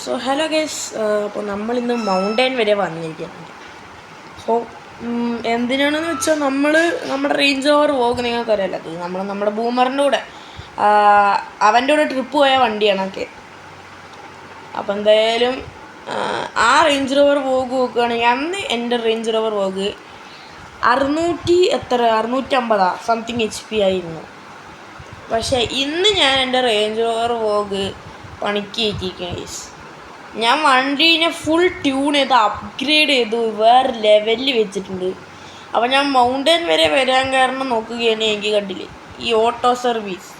So hello guys, അപ്പോൾ നമ്മളിന്ന് mountain വരെ വന്നിരിക്കുന്നുണ്ട്. സോ എന്തിനാണെന്ന് വെച്ചാൽ നമ്മുടെ റേഞ്ച് ഓവർ വോഗ് നിങ്ങൾക്കറിയാലോ. അത് നമ്മുടെ ബൂമറിൻ്റെ കൂടെ അവൻ്റെ കൂടെ ട്രിപ്പ് പോയ വണ്ടിയാണൊക്കെ. അപ്പോൾ എന്തായാലും ആ റേഞ്ച് റോവർ വോഗ് നോക്കുകയാണെങ്കിൽ അന്ന് എൻ്റെ range rover vogue 650 something HP ആയിരുന്നു. പക്ഷേ ഇന്ന് ഞാൻ എൻ്റെ റേഞ്ച് റോവർ വോഗ് പണിക്ക് കയറ്റിയിരിക്കുകയാണ് ഗൈസ്. ഞാൻ വണ്ടീനെ ഫുൾ ട്യൂൺ ചെയ്ത് അപ്ഗ്രേഡ് ചെയ്തു, വേറെ ലെവലിൽ വെച്ചിട്ടുണ്ട്. അപ്പോൾ ഞാൻ മൗണ്ടൻ വരെ വരാൻ കാരണം നോക്കുകയാണെങ്കിൽ എനിക്ക് കണ്ടില്ലേ ഈ ഓട്ടോ സർവീസ്,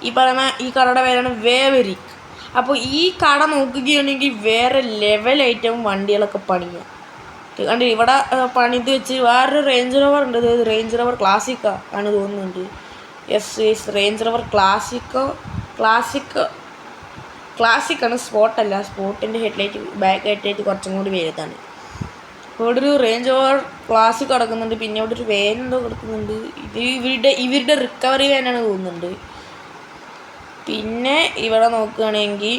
ഈ കടയുടെ പേരാണ് വേവരിക്. അപ്പോൾ ഈ കട നോക്കുകയാണെങ്കിൽ വേറെ ലെവലായിട്ടും വണ്ടികളൊക്കെ പണിയാം. കണ്ട് ഇവിടെ പണിത് വെച്ച് വേറൊരു റേഞ്ച് റോവർ ഉണ്ട്. റേഞ്ച് റോവർ ക്ലാസിക്കാ ആണ് തോന്നുന്നുണ്ട്. യെസ് റേഞ്ച് റോവർ ക്ലാസിക്കാണ്, സ്പോട്ടല്ല. സ്പോട്ടിൻ്റെ ബാക്ക് ഹെഡ്ലൈറ്റ് കുറച്ചും കൂടി വലുതാണ്. ഇവിടെ ഒരു റേഞ്ച് ഓവർ ക്ലാസിക് കിടക്കുന്നുണ്ട്. പിന്നെ ഇവിടെ ഒരു വാൻ എന്തോ കിടക്കുന്നുണ്ട്. ഇത് ഇവരുടെ റിക്കവറി വാനാണ് തോന്നുന്നുണ്ട്. പിന്നെ ഇവിടെ നോക്കുകയാണെങ്കിൽ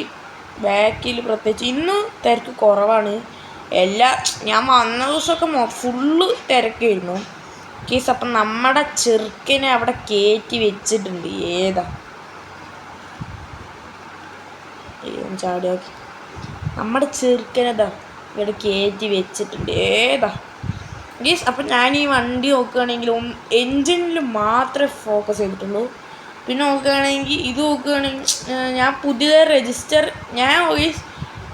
ബാക്കിൽ പ്രത്യേകിച്ച് ഇന്ന് തിരക്ക് കുറവാണ്. ഞാൻ വന്ന ദിവസമൊക്കെ ഫുള്ള് തിരക്കായിരുന്നു കേസ്. അപ്പം നമ്മുടെ ചെറുക്കനെ അവിടെ കയറ്റി വെച്ചിട്ടുണ്ട്. ചാടിയാക്കി നമ്മുടെ ചെറുക്കനെതാ ഇവിടെ കയറ്റി വെച്ചിട്ടുണ്ട്. ഗീസ് അപ്പം ഞാൻ ഈ വണ്ടി നോക്കുകയാണെങ്കിൽ എൻജിനിൽ മാത്രമേ ഫോക്കസ് ചെയ്തിട്ടുള്ളൂ. പിന്നെ നോക്കുകയാണെങ്കിൽ ഇത് നോക്കുകയാണെങ്കിൽ ഞാൻ പുതിയ ഞാൻ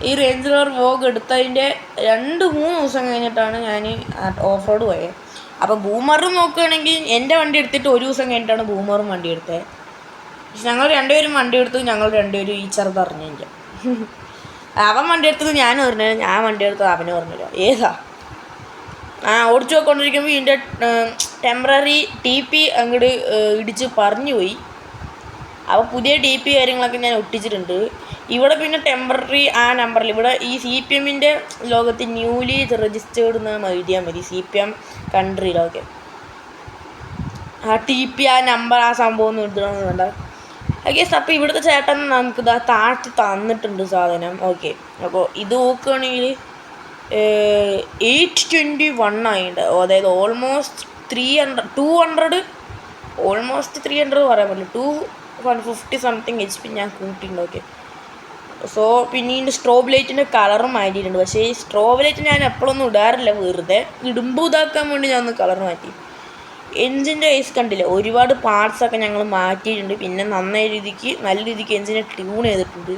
ഈ റേഞ്ച് റോവർ വോഗ് എടുത്തതിൻ്റെ 2-3 ദിവസം കഴിഞ്ഞിട്ടാണ് ഞാൻ ഓഫ് റോഡ് പോയത്. അപ്പോൾ ബൂമറും നോക്കുകയാണെങ്കിൽ എൻ്റെ വണ്ടി എടുത്തിട്ട് 1 ദിവസം കഴിഞ്ഞിട്ടാണ് ബൂമറും വണ്ടി എടുത്തത്. പക്ഷെ ഞങ്ങൾ രണ്ടുപേരും വണ്ടി എടുത്തു. ഞങ്ങൾ രണ്ടുപേരും ഈ ചെറുതറിഞ്ഞില്ല. അവൻ വണ്ടി എടുത്തത് ഞാൻ പറഞ്ഞില്ല, ഞാൻ വണ്ടി എടുത്തത് അവന് പറഞ്ഞില്ല. ഓടിച്ചു പോയിക്കൊണ്ടിരിക്കുമ്പോൾ ഇതിൻ്റെ ടെമ്പററി TP അങ്ങോട്ട് ഇടിച്ച് പറഞ്ഞു പോയി. അപ്പോൾ പുതിയ TP കാര്യങ്ങളൊക്കെ ഞാൻ ഒട്ടിച്ചിട്ടുണ്ട്. ഇവിടെ പിന്നെ ടെമ്പററി ആ നമ്പറിൽ ഇവിടെ ഈ CPMൻ്റെ ലോകത്ത് ന്യൂലി രജിസ്റ്റേർഡ് എന്ന് എഴുതിയാൽ മതി. CPM കൺട്രിയിലൊക്കെ ആ TP ആ നമ്പർ ആ സംഭവം ഒന്നും എഴുതണമെന്ന് വേണ്ട. ഗൈസ് അപ്പോൾ ഇവിടുത്തെ ചേട്ടൻ നമുക്ക് താഴ്ത്തി തന്നിട്ടുണ്ട് സാധനം. ഓക്കെ, അപ്പോൾ ഇത് നോക്കുകയാണെങ്കിൽ 821 ആയിട്ടുണ്ട്. അതായത് ഓൾമോസ്റ്റ് 300 പറയാൻ പറ്റില്ല, 250 സംതിങ് HP ഞാൻ കൂട്ടിയിട്ടുണ്ട്. ഓക്കെ, സോ പിന്നെ ഇതിൻ്റെ സ്ട്രോബ് ലൈറ്റിൻ്റെ കളറും മാറ്റിയിട്ടുണ്ട്. പക്ഷേ ഈ സ്ട്രോബ് ലൈറ്റ് ഞാൻ എപ്പോഴൊന്നും ഇടാറില്ല, വെറുതെ ഇടുമ്പോൾ ഇതാക്കാൻ വേണ്ടി ഞാൻ ഒന്ന് കളർ മാറ്റി. എൻജിൻ്റെ ഐസ് കണ്ടില്ല, ഒരുപാട് പാർട്സൊക്കെ ഞങ്ങൾ മാറ്റിയിട്ടുണ്ട്. പിന്നെ നല്ല രീതിക്ക് എൻജിനെ ട്യൂൺ ചെയ്തിട്ടുണ്ട്.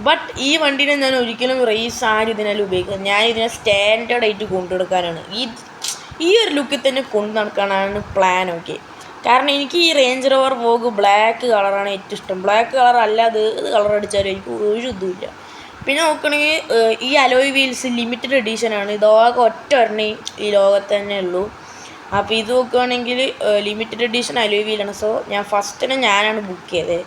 ബട്ട് ഈ വണ്ടീനെ ഞാൻ ഒരിക്കലും റേസ് ആരും ഇതിനെല്ലാം ഉപയോഗിക്കുന്നത്. ഞാൻ ഇതിനെ സ്റ്റാൻഡേർഡായിട്ട് കൊണ്ടുനടക്കാനാണ്, ഈ ഒരു ലുക്കിൽ തന്നെ കൊണ്ടു നടക്കാനാണ് പ്ലാൻ. ഓക്കെ, കാരണം എനിക്ക് ഈ റേഞ്ച് റോവർ വോഗ് ബ്ലാക്ക് കളറാണ് ഏറ്റവും ഇഷ്ടം. ബ്ലാക്ക് കളർ അല്ലാതെ ഇത് കളർ അടിച്ചാലും എനിക്ക് ഒരു ഇതുമില്ല. പിന്നെ നോക്കണമെങ്കിൽ ഈ അലോയ് വീൽസ് ലിമിറ്റഡ് എഡിഷനാണ്. ഇതൊക്കെ ഒറ്റ ഒരെണ്ണേ ഈ ലോകത്ത് തന്നെ ഉള്ളൂ. അപ്പോൾ ഇത് നോക്കുകയാണെങ്കിൽ ലിമിറ്റഡ് എഡിഷൻ അലോയ് വീലാണ്. സോ ഞാൻ ഫസ്റ്റിനെ ഞാനാണ് ബുക്ക് ചെയ്തത്.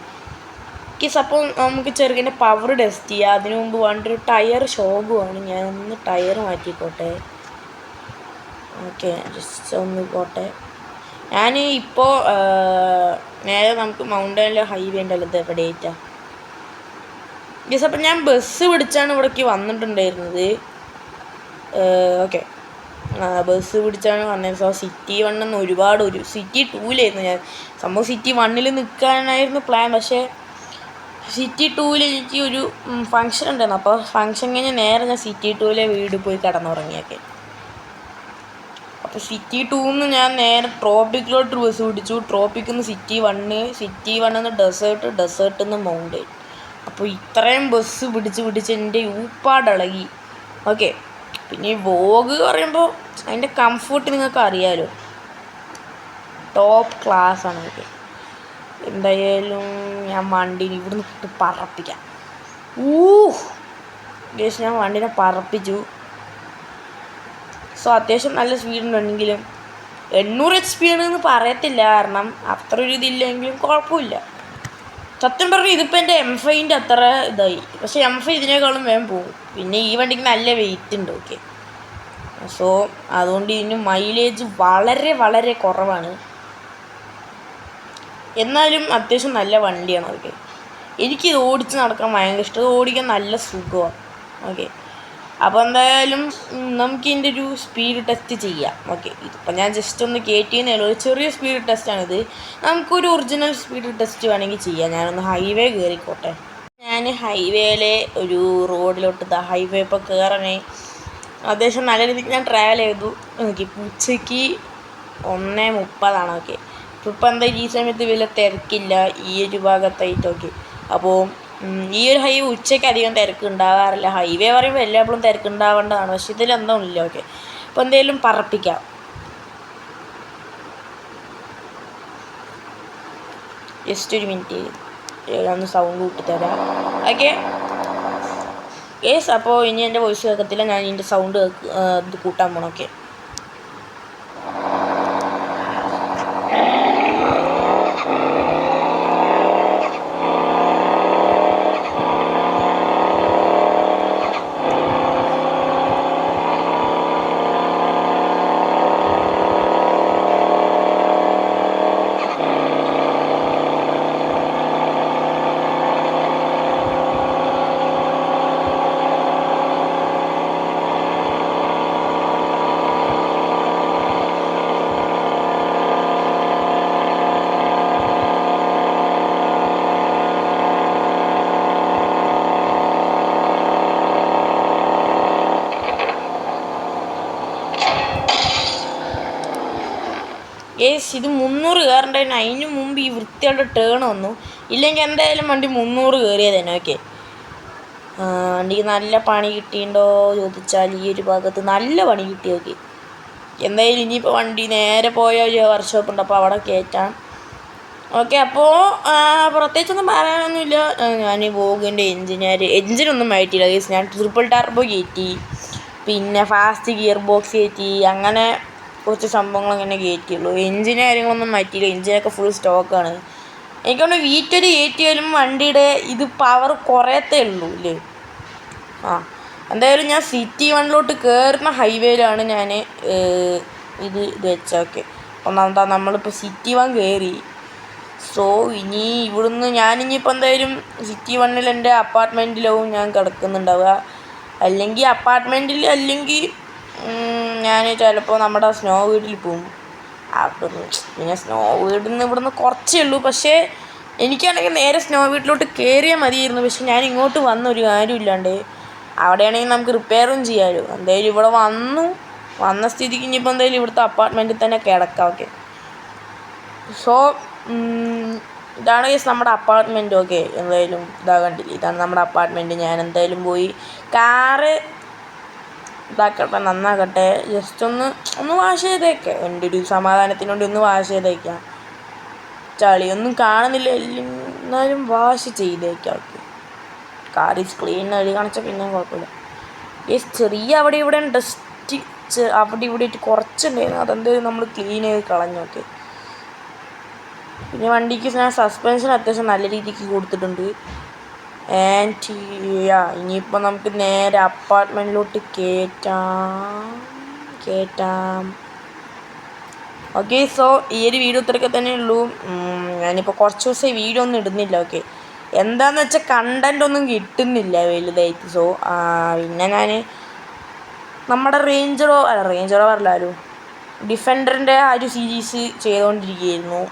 അപ്പോൾ നമുക്ക് ചെറുക്കിൻ്റെ പവർ ടെസ്റ്റ് ചെയ്യുക. അതിനു മുമ്പ് ഒരു ടയർ ഷോബുമാണ്. ഞാൻ ഒന്ന് ടയർ മാറ്റിക്കോട്ടെ. ഓക്കെ, ജസ്റ്റ് ഒന്ന് പോട്ടെ. ഞാൻ ഇപ്പോൾ നേരെ നമുക്ക് മൗണ്ടനിലെ ഹൈവേ ഉണ്ടല്ലോ, ഇത് എവിടെയായിട്ടാണ് ഗസ്. അപ്പം ഞാൻ ബസ് പിടിച്ചാണ് ഇവിടേക്ക് വന്നിട്ടുണ്ടായിരുന്നത്. ഓക്കെ, ബസ് പിടിച്ചാണ് വന്നത്. സോ സിറ്റി 1 സിറ്റി 2-ലായിരുന്നു ഞാൻ. സംഭവം സിറ്റി 1-ൽ നിൽക്കാനായിരുന്നു പ്ലാൻ. പക്ഷേ സിറ്റി 2-ൽ എനിക്ക് ഒരു ഫങ്ഷൻ ഉണ്ടായിരുന്നു. അപ്പോൾ ഫങ്ഷൻ കഴിഞ്ഞ് നേരെ ഞാൻ സിറ്റി 2-ലെ വീട് പോയി കിടന്നുറങ്ങിയൊക്കെ. അപ്പോൾ സിറ്റി 2-ന്ന് ഞാൻ നേരെ ട്രോപ്പിക്കിലോട്ട് ബസ് പിടിച്ചു. ട്രോപ്പിക്കിൽ നിന്ന് സിറ്റി 1-ന്ന് ഡെസേർട്ടിൽ നിന്ന് മൗണ്ടൻ. അപ്പോൾ ഇത്രയും ബസ് പിടിച്ച് എൻ്റെ ഊപ്പാടിളകി. ഓക്കെ, പിന്നെ ഈ വോഗ് പറയുമ്പോൾ അതിൻ്റെ കംഫർട്ട് നിങ്ങൾക്ക് അറിയാമല്ലോ, ടോപ്പ് ക്ലാസ്സാണ്. ഓക്കെ, എന്തായാലും ഞാൻ വണ്ടീനെ ഇവിടുന്ന് ഇട്ട് പറപ്പിക്കാം. ഗേസ്, ഞാൻ വണ്ടീനെ പറപ്പിച്ചു. സോ അത്യാവശ്യം നല്ല സ്പീഡുണ്ടെങ്കിലും 800 HP ആണെന്ന് പറയത്തില്ല, കാരണം അത്ര ഒരു ഇതില്ലെങ്കിലും കുഴപ്പമില്ല. സത്യം പറഞ്ഞാൽ ഇതിപ്പോൾ എൻ്റെ M5-ൻ്റെ അത്ര ഇതായി. പക്ഷേ M5 ഇതിനേക്കാളും വേഗം പോകും. പിന്നെ ഈ വണ്ടിക്ക് നല്ല വെയിറ്റ് ഉണ്ട്. ഓക്കെ, സോ അതുകൊണ്ട് ഇതിന് മൈലേജ് വളരെ കുറവാണ്. എന്നാലും അത്യാവശ്യം നല്ല വണ്ടിയാണ്. ഓക്കെ, എനിക്കിത് ഓടിച്ച് നടക്കാൻ ഭയങ്കര ഇഷ്ടം. ഇത് ഓടിക്കാൻ നല്ല സുഖമാണ്. ഓക്കെ, അപ്പോൾ എന്തായാലും നമുക്ക് ഇതിൻ്റെ ഒരു സ്പീഡ് ടെസ്റ്റ് ചെയ്യാം. ഓക്കെ, ഇതിപ്പോൾ ഞാൻ ജസ്റ്റ് ഒന്ന് കയറ്റിയെന്നേ ഉള്ളൂ. ഒരു ചെറിയ സ്പീഡ് ടെസ്റ്റാണിത്. നമുക്കൊരു ഒറിജിനൽ സ്പീഡ് ടെസ്റ്റ് വേണമെങ്കിൽ ചെയ്യാം. ഞാനൊന്ന് ഹൈവേ കയറിക്കോട്ടെ. ഞാൻ ഹൈവേയിലെ ഒരു റോഡിലോട്ട് ഹൈവേ ഇപ്പോൾ കയറണേ. അത്യാവശ്യം നല്ല രീതിക്ക് ഞാൻ ട്രാവൽ ചെയ്തു. ഓക്കെ, ഉച്ചയ്ക്ക് 1:30 ഓക്കെ. ഇപ്പോൾ എന്തായാലും ഈ സമയത്ത് വലിയ തിരക്കില്ല ഈ ഒരു ഭാഗത്തായിട്ട്. ഓക്കെ, അപ്പോൾ ഈ ഒരു ഹൈവേ ഉച്ചയ്ക്ക് അധികം തിരക്ക് ഉണ്ടാകാറില്ല. ഹൈവേ പറയുമ്പോൾ എല്ലാപ്പോഴും തിരക്കുണ്ടാവേണ്ടതാണ്, പക്ഷെ ഇതിലെന്തോ ഇല്ല. ഓക്കെ, അപ്പോൾ എന്തെങ്കിലും പറപ്പിക്കാം. ജസ്റ്റ് ഒരു മിനിറ്റ്, ഒന്ന് സൗണ്ട് കൂട്ടിത്തരാം. ഓക്കെ യെസ്, അപ്പോൾ ഇനി എൻ്റെ വോയിസ് കേൾക്കത്തില്ല, ഞാൻ ഇതിൻ്റെ സൗണ്ട് ഇത് കൂട്ടാൻ പോകണം. ഓക്കെ, ഇത് 300 കയറണ്ടായിരുന്നു. അതിന് മുമ്പ് ഈ വൃത്തിയുടെ ടേൺ വന്നു. ഇല്ലെങ്കിൽ എന്തായാലും വണ്ടി 300 കയറിയത് തന്നെ. ഓക്കെ, വണ്ടിക്ക് നല്ല പണി കിട്ടിയിട്ടുണ്ടോ ചോദിച്ചാൽ ഈ ഒരു ഭാഗത്ത് നല്ല പണി കിട്ടി. ഓക്കെ, എന്തായാലും ഇനിയിപ്പോൾ വണ്ടി നേരെ പോയ ഒരു വർക്ക്ഷോപ്പ് ഉണ്ട്, അപ്പോൾ അവിടെ കയറ്റാം. ഓക്കെ, അപ്പോൾ പ്രത്യേകിച്ചൊന്നും പറയാനൊന്നുമില്ല. ഞാൻ വോഗിൻ്റെ എഞ്ചിനൊന്നും മാറ്റിയില്ല. ഞാൻ ട്രിപ്പിൾ ടർബോ കയറ്റി, പിന്നെ ഫാസ്റ്റ് ഗിയർ ബോക്സ് കയറ്റി, അങ്ങനെ കുറച്ച് സംഭവങ്ങൾ അങ്ങനെ കയറ്റിയുള്ളൂ. എഞ്ചിന് കാര്യങ്ങളൊന്നും മാറ്റിയില്ല. എഞ്ചിനൊക്കെ ഫുൾ സ്റ്റോക്കാണ്. എനിക്കൊന്ന് V12 കയറ്റിയാലും വണ്ടിയുടെ ഇത് പവർ കുറയത്തേ ഉള്ളൂ അല്ലേ. എന്തായാലും ഞാൻ സിറ്റി 1 കയറുന്ന ഹൈവേയിലാണ് ഞാൻ ഇത് വെച്ചത്. ഓക്കെ, ഒന്നാമതാ നമ്മളിപ്പോൾ സിറ്റി 1 കയറി. സോ ഇനി ഇവിടുന്ന് ഞാനിപ്പോൾ എന്തായാലും സിറ്റി 1 എൻ്റെ അപ്പാർട്ട്മെൻറ്റിലാവും ഞാൻ കിടക്കുന്നുണ്ടാവുക. അല്ലെങ്കിൽ അപ്പാർട്ട്മെൻറ്റിൽ, അല്ലെങ്കിൽ ഞാൻ ചിലപ്പോൾ നമ്മുടെ സ്നോ വീട്ടിൽ പോകും. പിന്നെ സ്നോ വീട്ടിൽ നിന്ന് ഇവിടുന്ന് കുറച്ചേ ഉള്ളൂ. പക്ഷേ എനിക്കാണെങ്കിൽ നേരെ സ്നോ വീട്ടിലോട്ട് കയറിയാൽ മതിയായിരുന്നു. പക്ഷെ ഞാൻ ഇങ്ങോട്ട് വന്നൊരു കാര്യമില്ലാണ്ട്. അവിടെയാണെങ്കിൽ നമുക്ക് റിപ്പയറും ചെയ്യാമല്ലോ. എന്തായാലും ഇവിടെ വന്ന സ്ഥിതിക്ക് ഇനിയിപ്പോൾ എന്തായാലും ഇവിടുത്തെ അപ്പാർട്ട്മെൻറ്റിൽ തന്നെ കിടക്കാം. ഓക്കെ, സോ ഇതാണ് നമ്മുടെ അപ്പാർട്ട്മെൻറ്റ്. ഓക്കെ, എന്തായാലും ഇതാ കണ്ടില്ലേ, ഇതാണ് നമ്മുടെ അപ്പാർട്ട്മെൻറ്റ്. ഞാൻ എന്തായാലും പോയി കാറ് ഇതാക്കട്ടെ, നന്നാക്കട്ടെ. ജസ്റ്റ് ഒന്ന് വാഷ് ചെയ്തേക്കാം. എൻ്റെ ഒരു സമാധാനത്തിനുവേണ്ടി ഒന്ന് വാഷ് ചെയ്തേക്കാം. ചളിയൊന്നും കാണുന്നില്ല, എന്നാലും വാഷ് ചെയ്തേക്കാം. Okay, car is clean. അടി കാണിച്ചാൽ പിന്നെ കുഴപ്പമില്ല. ചെറിയ അവിടെ ഇവിടെ ഡസ്റ്റ് അവിടെ ഇവിടെ ആയിട്ട് കുറച്ചുണ്ടായിരുന്നു. അതെന്തായാലും നമ്മൾ ക്ലീൻ ചെയ്ത് കളഞ്ഞു. ഓക്കെ, പിന്നെ വണ്ടിക്ക് ഞാൻ സസ്പെൻഷൻ അത്യാവശ്യം നല്ല രീതിക്ക് കൊടുത്തിട്ടുണ്ട്. ആൻഡ് ഇനിയിപ്പോൾ നമുക്ക് നേരെ അപ്പാർട്ട്മെൻറ്റിലോട്ട് കയറ്റാം. ഓക്കെ, സോ ഈ ഒരു വീഡിയോ ഇത്രയൊക്കെ തന്നെ ഉള്ളൂ. ഞാനിപ്പോൾ കുറച്ച് ദിവസമായി വീഡിയോ ഒന്നും ഇടുന്നില്ല. ഓക്കെ, എന്താണെന്ന് വെച്ചാൽ കണ്ടൻ്റ് ഒന്നും കിട്ടുന്നില്ല വലുതായിട്ട്. സോ പിന്നെ ഞാൻ നമ്മുടെ റേഞ്ച് റോവറിലാലോ ഡിഫൻഡറിൻ്റെ ആ ഒരു സീരീസ് ചെയ്തുകൊണ്ടിരിക്കുകയായിരുന്നു.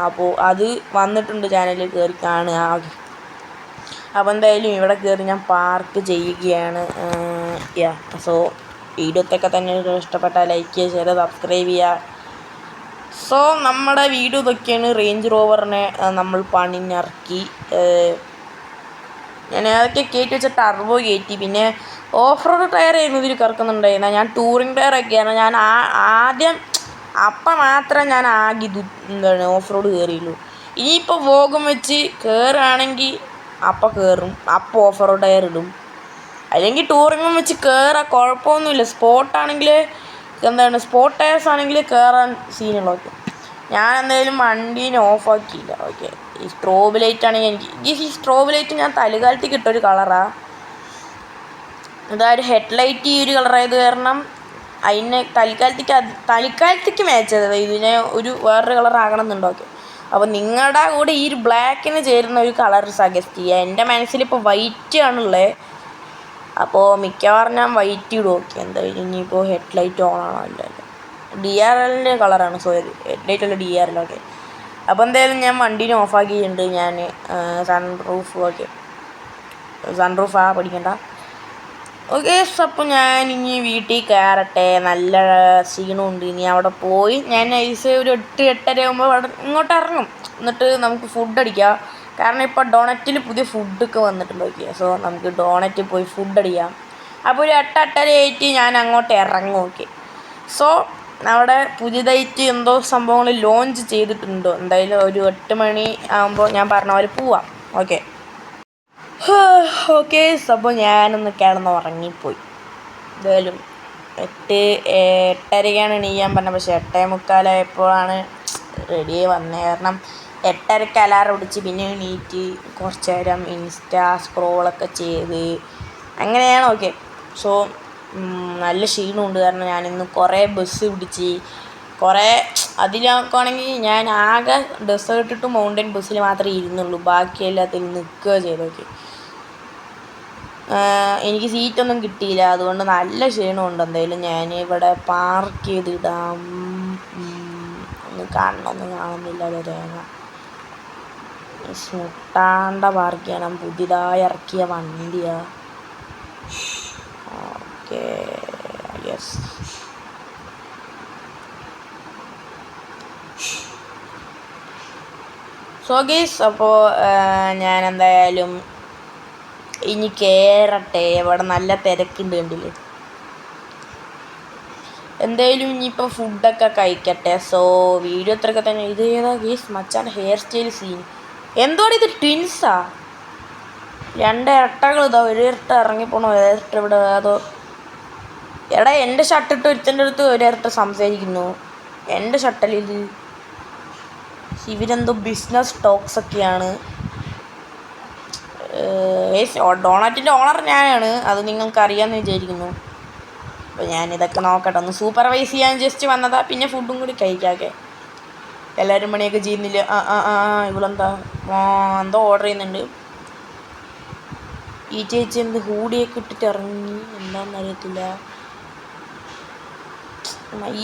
അപ്പോൾ അത് വന്നിട്ടുണ്ട്, ചാനലിൽ കയറി കാണുക. ഓക്കെ, അപ്പോൾ എന്തായാലും ഇവിടെ കയറി ഞാൻ പാർക്ക് ചെയ്യുകയാണ്. സോ വീഡിയോത്തൊക്കെ തന്നെ ഇഷ്ടപ്പെട്ടാൽ ലൈക്ക് ചെയ്യുക, ഷെയർ, സബ്സ്ക്രൈബ് ചെയ്യുക. സോ നമ്മുടെ വീഡിയോ ഇതൊക്കെയാണ്. റേഞ്ച് റോവറിനെ നമ്മൾ പണിഞ്ഞിറക്കി. ഞാൻ അതൊക്കെ കയറ്റി വെച്ച ടർബോ കയറ്റി. പിന്നെ ഓഫ് റോഡ് ടയർ ആയിരുന്നു ഇതിൽ കറക്കുന്നുണ്ടായിരുന്നത്. ഞാൻ ടൂറിങ് ടയറൊക്കെയാണ്. ഞാൻ ആദ്യം അപ്പം മാത്രം ഞാൻ ആകെ എന്താണ് ഓഫ് റോഡ് കയറിയുള്ളൂ. ഇനിയിപ്പോൾ വോഗും വെച്ച് കയറുകയാണെങ്കിൽ അപ്പം കയറും, അപ്പം ഓഫ് റോഡ് ടയർ ഇടും. അല്ലെങ്കിൽ ടൂറിങ്ങും വെച്ച് കയറാൻ കുഴപ്പമൊന്നുമില്ല. സ്പോട്ടാണെങ്കിൽ എന്താണ് സ്പോട്ട് ടയർസ് ആണെങ്കിൽ കയറാൻ സീനുള്ളതൊക്കെ. ഞാൻ എന്തായാലും വണ്ടീനെ ഓഫാക്കിയില്ല. ഓക്കെ, ഈ സ്ട്രോബ് ലൈറ്റ് ആണെങ്കിൽ ഈ സ്ട്രോബ് ലൈറ്റ് ഞാൻ തലകാലത്തേക്ക് ഇട്ടൊരു കളറാണ്. അതായത് ഹെഡ്ലൈറ്റ് ഈ ഒരു കളറായത് കാരണം അതിനെ തൽക്കാലത്തേക്ക് മാച്ച് ചെയ്തത്. ഇതിനെ വേറൊരു കളർ ആകണം എന്നുണ്ടോ. ഓക്കെ, അപ്പോൾ നിങ്ങളുടെ കൂടെ ഈ ഒരു ബ്ലാക്കിന് ചേരുന്ന ഒരു കളർ സജസ്റ്റ് ചെയ്യുക. എൻ്റെ മനസ്സിലിപ്പോൾ വൈറ്റ് ആണുള്ളത്. അപ്പോൾ മിക്കവാറും ഞാൻ വൈറ്റ് ഇടും. ഓക്കെ, എന്തായാലും ഇനിയിപ്പോൾ ഹെഡ്ലൈറ്റ് ഓൺ ആണോ അല്ലല്ലോ, DRLൻ്റെ കളറാണ്, സോറി ഹെഡ്ലൈറ്റുള്ള DRL. ഓക്കെ, അപ്പോൾ എന്തായാലും ഞാൻ വണ്ടീനെ ഓഫാക്കിയിട്ടുണ്ട്. ഞാൻ സൺറൂഫ്, ഓക്കെ സൺറൂഫാ പഠിക്കണ്ട. ഓക്കെ, അപ്പോൾ ഞാൻ ഇനി വീട്ടിൽ കയറട്ടെ. നല്ല ക്ഷീണമുണ്ട്. ഇനി അവിടെ പോയി ഞാൻ ഒരു 8-8:30 ആകുമ്പോൾ അവിടെ ഇങ്ങോട്ട് ഇറങ്ങും. എന്നിട്ട് നമുക്ക് ഫുഡ് അടിക്കാം. കാരണം ഇപ്പോൾ ഡോണറ്റിൽ പുതിയ ഫുഡൊക്കെ വന്നിട്ടുണ്ട്. ഓക്കെ, സോ നമുക്ക് ഡോണറ്റിൽ പോയി ഫുഡ് അടിക്കാം. അപ്പോൾ ഒരു 8-8:30 ഞാൻ അങ്ങോട്ട് ഇറങ്ങും. ഓക്കെ, സോ അവിടെ പുതിയതായിട്ട് എന്തോ സംഭവങ്ങൾ ലോഞ്ച് ചെയ്തിട്ടുണ്ടോ. എന്തായാലും ഒരു 8 മണി ആകുമ്പോൾ ഞാൻ പറഞ്ഞ പോലെ പോവാം. ഓക്കെ ഓക്കെ, അപ്പോൾ ഞാനൊന്ന് കിടന്ന് ഉറങ്ങിപ്പോയി. എന്തായാലും 8:30 എണീക്കാൻ പറഞ്ഞത്. പക്ഷേ 8:45 റെഡിയായി വന്നത്. കാരണം 8:30 അലാറം അടിച്ച് പിന്നെ എണീറ്റ് കുറച്ച് നേരം ഇൻസ്റ്റാ സ്ക്രോളൊക്കെ ചെയ്ത് അങ്ങനെയാണ്. ഓക്കെ, സോ നല്ല ക്ഷീണമുണ്ട്. കാരണം ഞാനിന്ന് കുറേ ബസ് പിടിച്ച് കുറേ അതിലാക്കുകയാണെങ്കിൽ ഞാൻ ആകെ ഡെസേർട്ട് ടു മൗണ്ടൻ ബസ്സിൽ മാത്രമേ ഇരുന്നുള്ളൂ. ബാക്കി എല്ലാത്തിലും നിൽക്കുക ചെയ്തു. ഓക്കെ, എനിക്ക് സീറ്റൊന്നും കിട്ടിയില്ല. അതുകൊണ്ട് നല്ല ക്ഷീണമുണ്ട്. എന്തായാലും ഞാൻ ഇവിടെ പാർക്ക് ചെയ്തിടാം. ഒന്നും കാണുന്നില്ല. തേങ്ങ മുട്ടാണ്ട പാർക്ക് ചെയ്യണം. പുതിയതായി ഇറക്കിയ വണ്ടിയാണ്. Okay, yes. സോ ഗൈസ്, അപ്പോൾ ഞാൻ എന്തായാലും ഇനി കയറട്ടെ. ഇവിടെ നല്ല തിരക്കുണ്ട്, കണ്ടില്ലേ. എന്തായാലും ഇനിയിപ്പോൾ ഫുഡൊക്കെ കഴിക്കട്ടെ. സോ വീഡിയോ ഇത്രയൊക്കെ തന്നെ. ഇത് ഏതാ ഗൈസ് മച്ചാൻ്റെ ഹെയർ സ്റ്റൈൽ സീൻ? എന്തുവാണ് ഇത്, ട്വിൻസാ? 2 ഇരട്ടകൾ. ഇതാ ഒരു ഇരട്ട ഇറങ്ങിപ്പോണോ, ഇരട്ട ഇവിടെ. അതോ എടാ, എൻ്റെ ഷർട്ടിട്ട് ഒരുത്തൻ്റെ അടുത്ത് ഒരു ഇരട്ട സംസാരിക്കുന്നു. എൻ്റെ ഷർട്ടല്ലിൽ ഇവരെന്തോ ബിസിനസ് ടോക്സൊക്കെയാണ്. ഡോണറ്റിൻ്റെ ഓണർ ഞാനാണ്, അത് നിങ്ങൾക്ക് അറിയാമെന്ന് വിചാരിക്കുന്നു. അപ്പോൾ ഞാനിതൊക്കെ നോക്കട്ടെ, ഒന്ന് സൂപ്പർവൈസ് ചെയ്യാൻ ജസ്റ്റ് വന്നതാ. പിന്നെ ഫുഡും കൂടി കഴിക്കാക്കെ. എല്ലാവരും പണിയൊക്കെ ചെയ്യുന്നില്ല. ഇവളെന്താ എന്തോ ഓർഡർ ചെയ്യുന്നുണ്ട്. ഈ ചേച്ചി എന്ത് ഹൂഡിയൊക്കെ ഇട്ടിട്ട് ഇറങ്ങി, എന്താണെന്ന് അറിയത്തില്ല.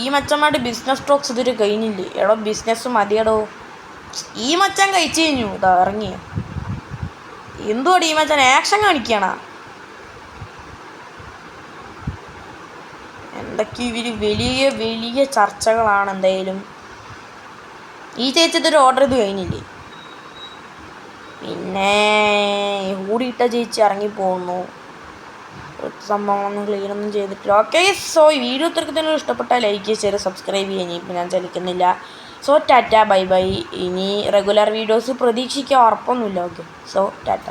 ഈ മച്ചന്മാരുടെ ബിസിനസ് ടോക്സ് ഇതുവരെ കഴിഞ്ഞില്ലേ. എടോ ബിസിനസ് മതിയടോ. ഈ മച്ചാൻ കഴിച്ചു കഴിഞ്ഞു. ഇതാ ഇറങ്ങിയ എന്തുവാടി ഈ മച്ചാൻ ആക്ഷൻ കാണിക്കണ. എന്തൊക്കെ ഇവർ വലിയ വലിയ ചർച്ചകളാണ്. എന്തായാലും ഈ ചേച്ചി ഇതൊരു ഓർഡർ ചെയ്ത് കഴിഞ്ഞില്ലേ. പിന്നെ ഹൂടിയിട്ട ചേച്ചി ഇറങ്ങിപ്പോകുന്നു. സംഭവങ്ങളൊന്നും ക്ലീനൊന്നും ചെയ്തിട്ടില്ല. ഓക്കെ, സോ ഈ വീഡിയോ ഇത്രയ്ക്ക് തന്നെ ഇഷ്ടപ്പെട്ടാൽ ലൈക്ക് ചെയ്ത് സബ്സ്ക്രൈബ് ചെയ്യാൻ ഇപ്പം ഞാൻ ചലിക്കുന്നില്ല. So tata, bye bye. ഇനി റെഗുലർ വീഡിയോസ് പ്രതീക്ഷിക്കാൻ ഉറപ്പൊന്നുമില്ല. Okay, so Tata.